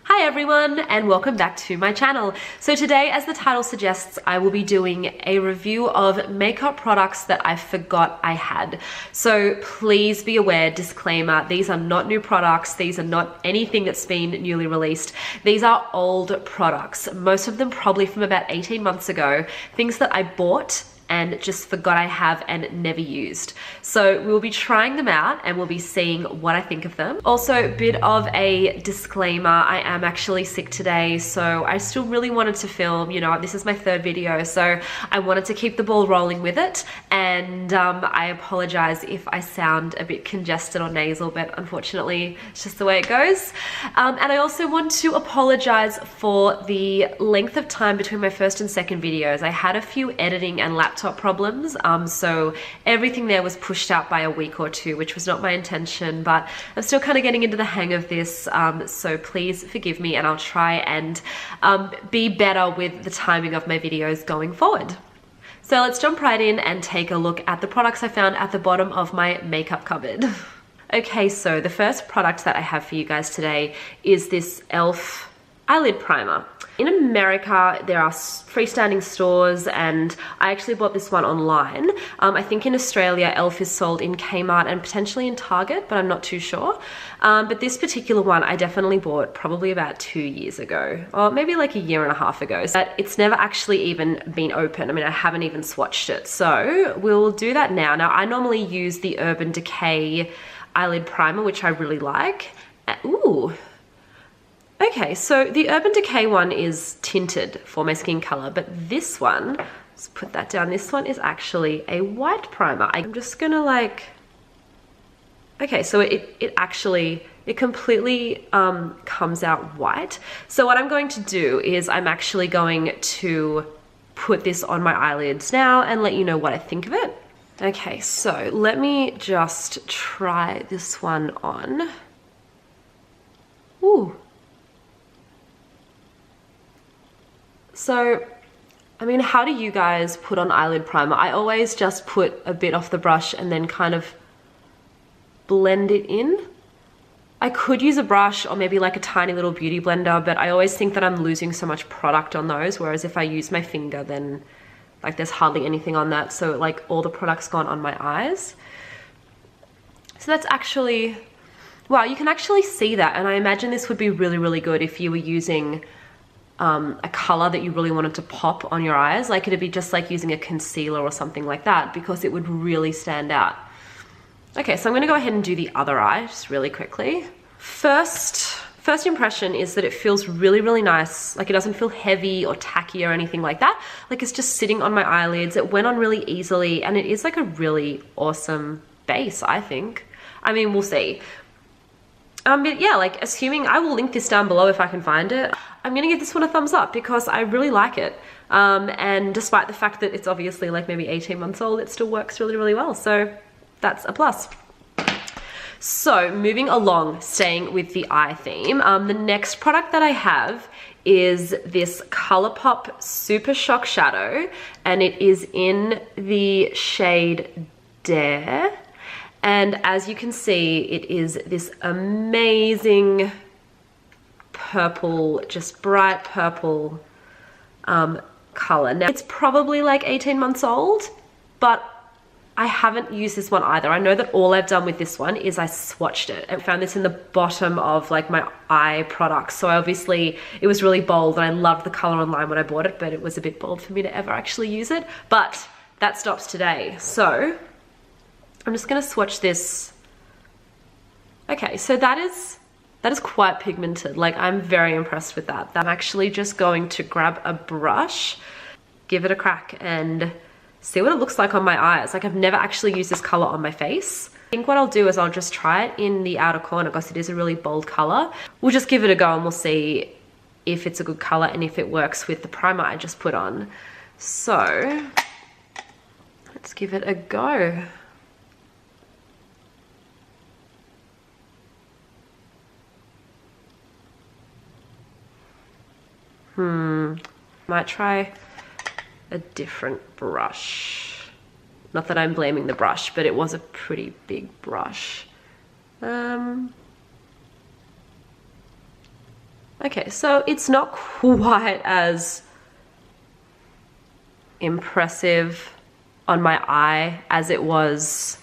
Hi everyone and welcome back to my channel. So today, as the title suggests, I will be doing a review of makeup products that I forgot I had. So please be aware, disclaimer, these are not new products. These are not anything that's been newly released. These are old products, most of them probably from about 18 months ago, things that I bought and just forgot I have and never used. So we'll be trying them out and we'll be seeing what I think of them. Also, a bit of a disclaimer, I am actually sick today, so I still really wanted to film, you know, this is my third video, so I wanted to keep the ball rolling with it, and I apologize if I sound a bit congested or nasal, but unfortunately it's just the way it goes. And I also want to apologize for the length of time between my first and second videos. I had a few editing and laptop problems, so everything there was pushed out by a week or two, which was not my intention, but I'm still kind of getting into the hang of this, so please forgive me and I'll try and be better with the timing of my videos going forward. So let's jump right in and take a look at the products I found at the bottom of my makeup cupboard. Okay, so the first product that I have for you guys today is this e.l.f. eyelid primer. In America, there are freestanding stores, and I actually bought this one online. I think in Australia, e.l.f. is sold in Kmart and potentially in Target, but I'm not too sure. But this particular one, I definitely bought probably about 2 years ago, or maybe like a year and a half ago. But it's never actually even been open. I mean, I haven't even swatched it. So we'll do that now. Now, I normally use the Urban Decay eyelid primer, which I really like. Ooh. Okay, so the Urban Decay one is tinted for my skin color, but this one, let's put that down, this one is actually a white primer. I'm just gonna like, okay, so it completely comes out white. So what I'm going to do is I'm actually going to put this on my eyelids now and let you know what I think of it. Okay, so let me just try this one on. Ooh. So, I mean, how do you guys put on eyelid primer? I always just put a bit off the brush and then kind of blend it in. I could use a brush or maybe like a tiny little beauty blender, but I always think that I'm losing so much product on those, whereas if I use my finger, then like there's hardly anything on that, so like all the product's gone on my eyes. So that's actually, wow, you can actually see that, and I imagine this would be really, really good if you were using a color that you really wanted to pop on your eyes. Like it'd be just like using a concealer or something like that, because it would really stand out. Okay, so I'm gonna go ahead and do the other eye just really quickly. First impression is that it feels really, really nice. Like it doesn't feel heavy or tacky or anything like that. Like it's just sitting on my eyelids. It went on really easily, and it is like a really awesome base, I think. I mean, we'll see. But yeah, like assuming, I will link this down below if I can find it. I'm gonna give this one a thumbs up because I really like it. And despite the fact that it's obviously like maybe 18 months old, it still works really, really well. So that's a plus. So moving along, staying with the eye theme, the next product that I have is this Colourpop Super Shock Shadow, and it is in the shade Dare. And as you can see, it is this amazing purple, just bright purple color. Now, it's probably like 18 months old, but I haven't used this one either. I know that all I've done with this one is I swatched it and found this in the bottom of like my eye products. So obviously it was really bold, and I loved the color online when I bought it, but it was a bit bold for me to ever actually use it. But that stops today. So I'm just gonna swatch this. Okay, so that is quite pigmented. Like I'm very impressed with that. I'm actually just going to grab a brush, give it a crack, and see what it looks like on my eyes. Like I've never actually used this color on my face. I think what I'll do is I'll just try it in the outer corner because it is a really bold color. We'll just give it a go and we'll see if it's a good color and if it works with the primer I just put on. So let's give it a go. Might try a different brush. Not that I'm blaming the brush, but it was a pretty big brush. Okay, so it's not quite as impressive on my eye as it was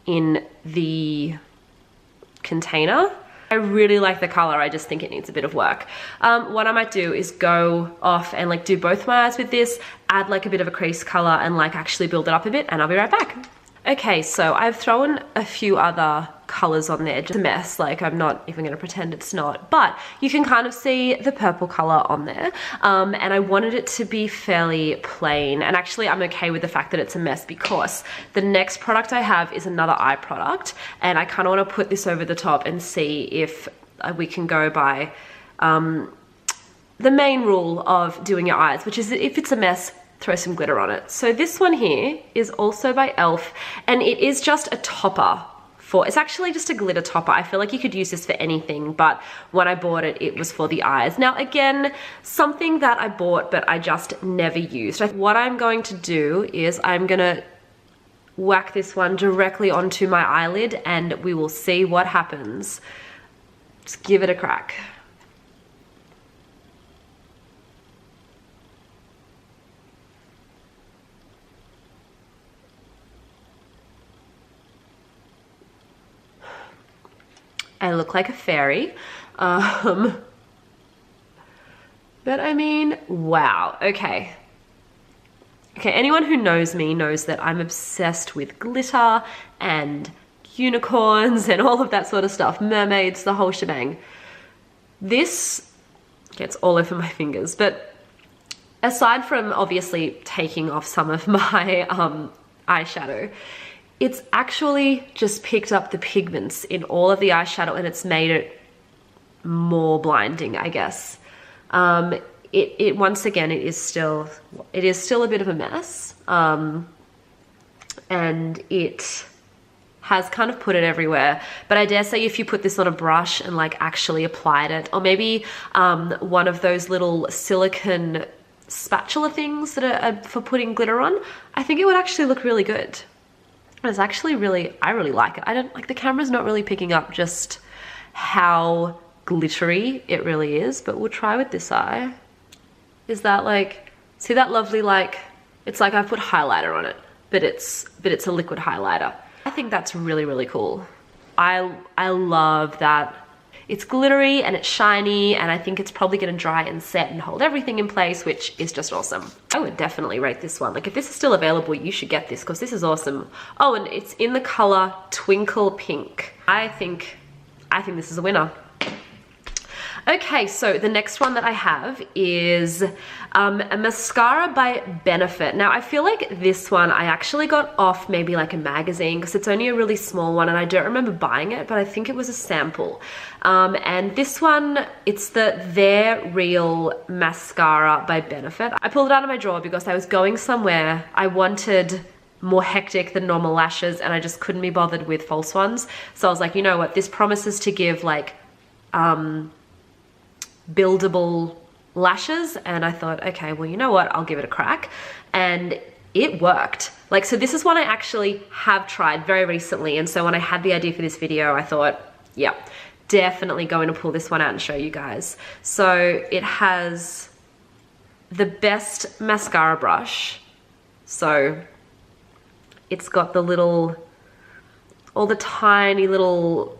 in the container. I really like the color, I just think it needs a bit of work. What I might do is go off and like do both my eyes with this, add like a bit of a crease color and like actually build it up a bit, and I'll be right back. Okay, so I've thrown a few other colors on there, just a mess, like I'm not even gonna pretend it's not, but you can kind of see the purple color on there, and I wanted it to be fairly plain, and actually I'm okay with the fact that it's a mess because the next product I have is another eye product, and I kind of want to put this over the top and see if we can go by the main rule of doing your eyes, which is that if it's a mess, throw some glitter on it. So this one here is also by e.l.f. and it is just a topper it's actually just a glitter topper. I feel like you could use this for anything, but when I bought it, it was for the eyes. Now again, something that I bought but I just never used. What I'm going to do is I'm gonna whack this one directly onto my eyelid and we will see what happens. Just give it a crack. I look like a fairy. But I mean, wow, okay. Okay, anyone who knows me knows that I'm obsessed with glitter and unicorns and all of that sort of stuff, mermaids, the whole shebang. This gets all over my fingers, but aside from obviously taking off some of my eyeshadow, it's actually just picked up the pigments in all of the eyeshadow and it's made it more blinding, I guess. It once again, it is still a bit of a mess. And it has kind of put it everywhere. But I dare say if you put this on a brush and like actually applied it, or maybe one of those little silicone spatula things that are for putting glitter on, I think it would actually look really good. It's actually I really like it. I don't like, the camera's not really picking up just how glittery it really is, but we'll try with this eye. Is that like, see that lovely, like, it's like I've put highlighter on it, but it's a liquid highlighter. I think that's really, really cool. I love that it's glittery and it's shiny, and I think it's probably gonna dry and set and hold everything in place, which is just awesome. I would definitely rate this one. Like if this is still available, you should get this because this is awesome. Oh, and it's in the color Twinkle Pink. I think this is a winner. Okay, so the next one that I have is a mascara by Benefit. Now I feel like this one I actually got off maybe like a magazine because it's only a really small one and I don't remember buying it, but I think it was a sample. And this one, it's the They're Real mascara by Benefit. I pulled it out of my drawer because I was going somewhere. I wanted more hectic than normal lashes and I just couldn't be bothered with false ones. So I was like, you know what, this promises to give like buildable lashes, and I thought, okay, well, you know what, I'll give it a crack, and it worked. Like, so this is one I actually have tried very recently, and so when I had the idea for this video, I thought, yeah, definitely going to pull this one out and show you guys. So it has the best mascara brush. So it's got the little, all the tiny little,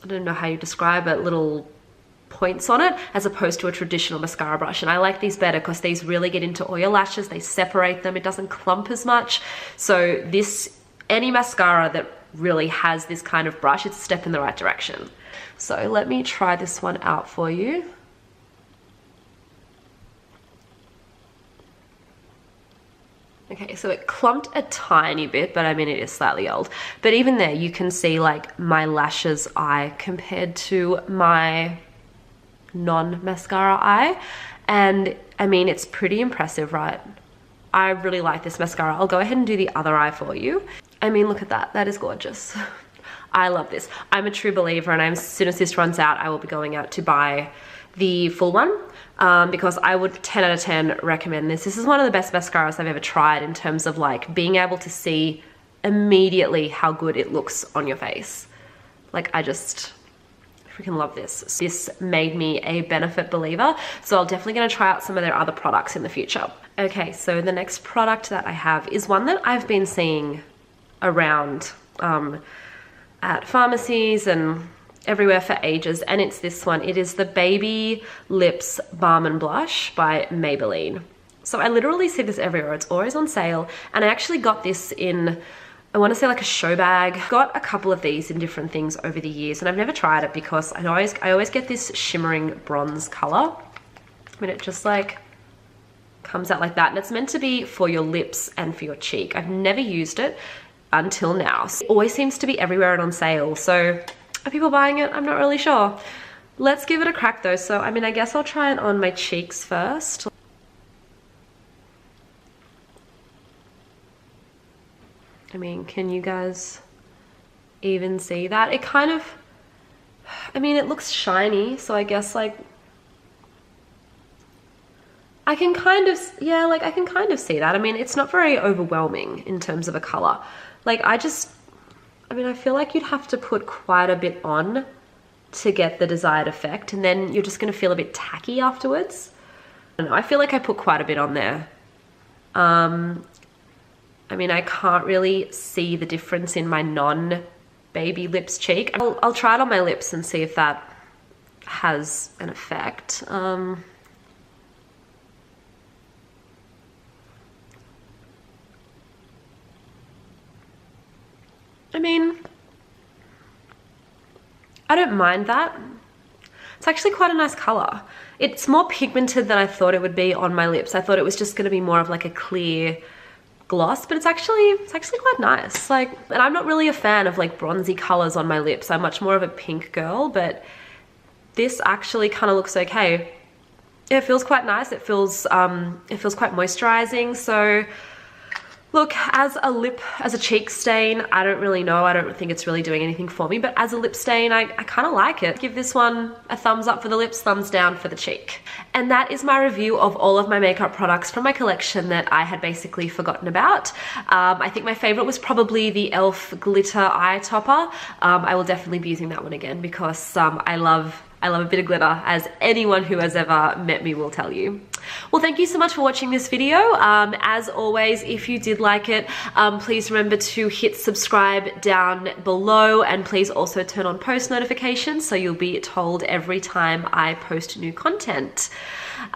I don't know how you describe it, little points on it, as opposed to a traditional mascara brush. And I like these better because these really get into all your lashes, they separate them, it doesn't clump as much. So this, any mascara that really has this kind of brush, it's a step in the right direction. So let me try this one out for you. Okay, so it clumped a tiny bit, but I mean, it is slightly old. But even there, you can see like my lashes eye compared to my non-mascara eye. And I mean, it's pretty impressive, right? I really like this mascara. I'll go ahead and do the other eye for you. I mean, look at that. That is gorgeous. I love this. I'm a true believer, and as soon as this runs out, I will be going out to buy the full one. Because I would 10 out of 10 recommend this. This is one of the best mascaras I've ever tried in terms of like being able to see immediately how good it looks on your face. Like I just freaking love this. This made me a Benefit believer, so I'm definitely gonna try out some of their other products in the future. Okay, so the next product that I have is one that I've been seeing around at pharmacies and everywhere for ages, and it's this one. It is the Baby Lips Balm and Blush by Maybelline. So I literally see this everywhere. It's always on sale, and I actually got this in, I want to say like a show bag. Got a couple of these in different things over the years, and I've never tried it because I always get this shimmering bronze color. I mean, it just like comes out like that, and it's meant to be for your lips and for your cheek. I've never used it until now. It always seems to be everywhere and on sale, so are people buying it? I'm not really sure. Let's give it a crack though. So I mean, I guess I'll try it on my cheeks first. I mean, can you guys even see that? It kind of, I mean, it looks shiny, so I guess like I can kind of, yeah, like I can kind of see that. I mean, it's not very overwhelming in terms of a color. Like I mean, I feel like you'd have to put quite a bit on to get the desired effect, and then you're just gonna feel a bit tacky afterwards. I don't know, I feel like I put quite a bit on there. I mean, I can't really see the difference in my non-baby lips cheek. I'll try it on my lips and see if that has an effect. I mean, I don't mind that. It's actually quite a nice color. It's more pigmented than I thought it would be on my lips. I thought it was just gonna be more of like a clear gloss, but it's actually quite nice. Like, and I'm not really a fan of like bronzy colors on my lips. I'm much more of a pink girl, but this actually kind of looks okay. It feels quite nice. It feels quite moisturizing. So look, as a cheek stain, I don't really know. I don't think it's really doing anything for me, but as a lip stain, I kind of like it. Give this one a thumbs up for the lips, thumbs down for the cheek. And that is my review of all of my makeup products from my collection that I had basically forgotten about. I think my favorite was probably the e.l.f. glitter eye topper. I will definitely be using that one again because I love a bit of glitter, as anyone who has ever met me will tell you. Well, thank you so much for watching this video. As always, if you did like it, please remember to hit subscribe down below, and please also turn on post notifications so you'll be told every time I post new content.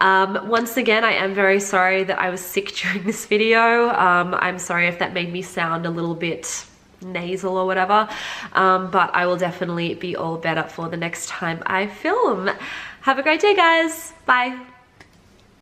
Once again, I am very sorry that I was sick during this video. I'm sorry if that made me sound a little bit nasal or whatever, but I will definitely be all better for the next time I film. Have a great day, guys. Bye.